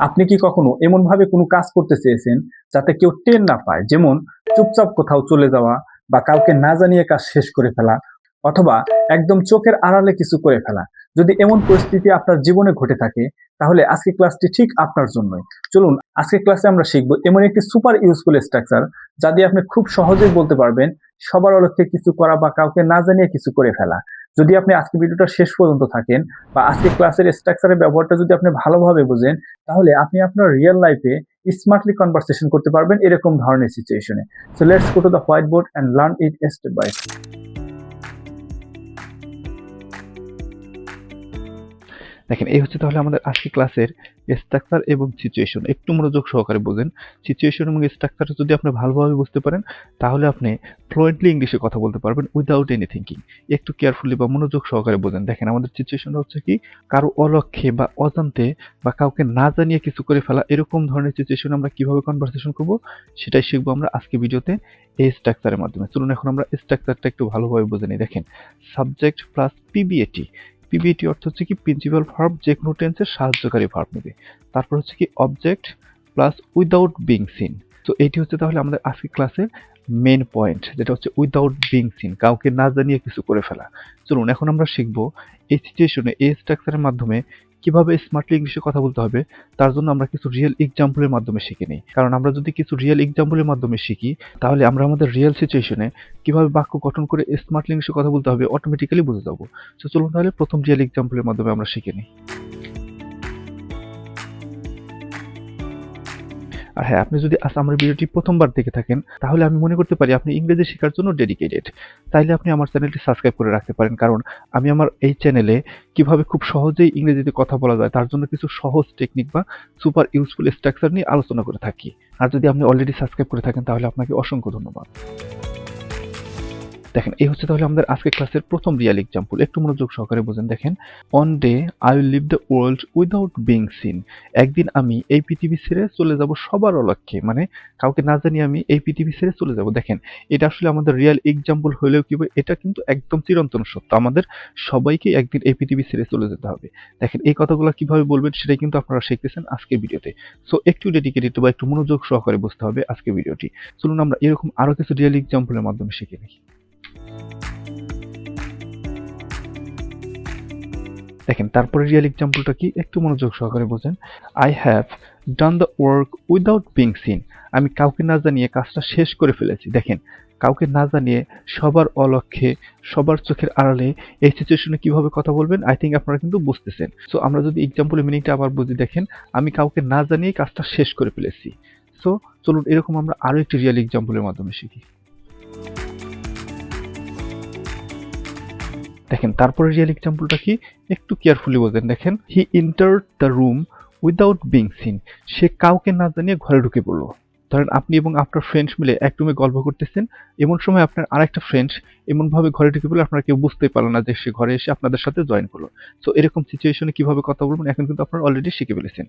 আপনি কি কখনো এমনভাবে কোনো কাজ করতে চেয়েছেন যাতে কেউ টের না পায়? যেমন চুপচাপ কোথাও চলে যাওয়া বা কাউকে না জানিয়ে কাজ শেষ করে ফেলা অথবা একদম চোখের আড়ালে কিছু করে ফেলা। যদি এমন পরিস্থিতি আপনার জীবনে ঘটে থাকে তাহলে আজকের ক্লাসটি ঠিক আপনার জন্যই। চলুন আজকের ক্লাসে আমরা শিখব এমন একটি সুপার ইউজফুল স্ট্রাকচার যা দিয়ে আপনি খুব সহজেই বলতে পারবেন সবার অলক্ষ্যে কিছু করা বা কাউকে না জানিয়ে কিছু করে ফেলা। যদি আপনি আজকের ভিডিওটা শেষ পর্যন্ত থাকেন বা আজকের ক্লাসের স্ট্রাকচারের ব্যবহারটা যদি আপনি ভালোভাবে বোঝেন তাহলে আপনি আপনার রিয়েল লাইফে স্মার্টলি কনভারসেশন করতে পারবেন এরকম ধরনের সিচুয়েশনে। So let's go to the white board and learn it step by step. দেখেন এই হচ্ছে তাহলে আমাদের আজকের ক্লাসের স্ট্রাকচার এবং সিচুয়েশন। একটু মনোযোগ সহকারে বোঝেন। সিচুয়েশন এবং স্ট্রাকচার যদি আপনি ভালোভাবে বুঝতে পারেন তাহলে আপনি ফ্লুয়েন্টলি ইংলিশে কথা বলতে পারবেন উইদাউট এনি থিঙ্কিং। একটু কেয়ারফুলি বা মনোযোগ সহকারে বোঝেন। দেখেন আমাদের সিচুয়েশনটা হচ্ছে কি, কারো অলক্ষ্যে বা অজান্তে বা কাউকে না জানিয়ে কিছু করে ফেলা, এরকম ধরনের সিচুয়েশন আমরা কিভাবে কনভারসেশন করব সেটাই শিখবো আমরা আজকে ভিডিওতে এই স্ট্রাকচারের মাধ্যমে। চলুন এখন আমরা স্ট্রাকচারটা একটু ভালোভাবে বুঝে নিই। দেখেন সাবজেক্ট প্লাস পিবিএটি। পিবিএটি অর্থ হচ্ছে কি প্রিন্সিপাল ভার্ব যে কোনো টেন্সের সাহায্যকারী ভার্ব নেবে। তারপর হচ্ছে কি object plus without being scene. তো এটি হচ্ছে তাহলে আমাদের আজকের ক্লাসের মেন পয়েন্ট, যেটা হচ্ছে উইদাউট বিং সিন, কাউকে না জানিয়ে কিছু করে ফেলা। চলুন এখন আমরা শিখবো এই সিচুয়েশনে এই স্ট্রাকচারের মাধ্যমে কিভাবে স্মার্টলি ইংলিশে কথা বলতে হবে। তার জন্য আমরা কিছু রিয়েল এক্সাম্পলের মাধ্যমে শিখে নিই। কারণ আমরা যদি কিছু রিয়েল এক্সাম্পলের মাধ্যমে শিখি তাহলে আমরা আমাদের রিয়েল সিচুয়েশনে কিভাবে বাক্য গঠন করে স্মার্টলি ইংলিশে কথা বলতে হবে অটোমেটিক্যালি বুঝে যাবো। তো চলুন তাহলে প্রথম রিয়েল এক্সাম্পলের মাধ্যমে আমরা শিখে নিই। আর হ্যাঁ, আপনি যদি আজ আমার ভিডিওটি প্রথমবার দেখে থাকেন তাহলে আমি মনে করতে পারি আপনি ইংরেজি শেখার জন্য ডেডিকেটেড। তাইলে আপনি আমার চ্যানেলটি সাবস্ক্রাইব করে রাখতে পারেন, কারণ আমি আমার এই চ্যানেলে কিভাবে খুব সহজেই ইংরেজিতে কথা বলা যায় তার জন্য কিছু সহজ টেকনিক বা সুপার ইউজফুল স্ট্রাকচার নিয়ে আলোচনা করে থাকি। আর যদি আপনি অলরেডি সাবস্ক্রাইব করে থাকেন তাহলে আপনাকে অসংখ্য ধন্যবাদ। দেখেন এই হচ্ছে তাহলে আমাদের আজকের ক্লাসের প্রথম রিয়েল এক্সাম্পল। একটু মনোযোগ সহকারে বুঝেন। দেখেন one day I will leave the world without being seen. একদিন আমি এই পৃথিবী ছেড়ে চলে যাব সবার অলক্ষ্যে, মানে কাউকে না জানিয়ে আমি এই পৃথিবী ছেড়ে চলে যাব। দেখেন এটা আসলে আমাদের রিয়েল এক্সাম্পল হলেও কি এটা কিন্তু একদম চিরন্তন সত্য, আমাদের সবাইকে একদিন এই পৃথিবী ছেড়ে চলে যেতে হবে। দেখেন এই কথাগুলো কিভাবে বলবেন সেটাই কিন্তু আপনারা শিখতেছেন আজকের ভিডিওতে। সো একটু ডেডিকেটেড বা একটু মনোযোগ সহকারে বুঝতে হবে আজকের ভিডিওটি। চলুন আমরা এরকম আরো কিছু রিয়েল এক্সাম্পলের মাধ্যমে শিখে নিই। দেখেন তারপরে রিয়েল এক্সাম্পলটা কি, একটু মনোযোগ সহকারে বোঝেন। I have done the work without being scene. আমি কাউকে না জানিয়ে কাজটা শেষ করে ফেলেছি। দেখেন কাউকে না জানিয়ে সবার অলক্ষ্যে সবার চোখের আড়ালে এই সিচুয়েশনে কিভাবে কথা বলবেন আই থিঙ্ক আপনারা কিন্তু বুঝতেছেন। সো আমরা যদি এক্সাম্পলের মিনিংটা আবার বুঝি, দেখেন আমি কাউকে না জানিয়ে কাজটা শেষ করে ফেলেছি। সো চলুন এরকম আমরা আরো একটি রিয়েল এক্সাম্পলের মাধ্যমে শিখি। দেখেন তারপরে রিয়েল এক্সাম্পলটা কি, একটু কেয়ারফুলি বোঝেন। দেখেন he entered the room without being seen. সে কাউকে না জানিয়ে ঘরে ঢুকে পড়লো। ধরেন আপনি এবং আপনার ফ্রেন্ডস মিলে এক রুমে গল্প করতেছেন, এমন সময় আপনার আরেকটা ফ্রেন্ডস এমনভাবে ঘরে ঢুকে পড়লো আপনারা কেউ বুঝতেই পারলেন না যে সে ঘরে এসে আপনাদের সাথে জয়েন করলো। সো এরকম সিচুয়েশনে কিভাবে কথা বলবেন এখন কিন্তু আপনারা অলরেডি শিখে ফেলেছেন।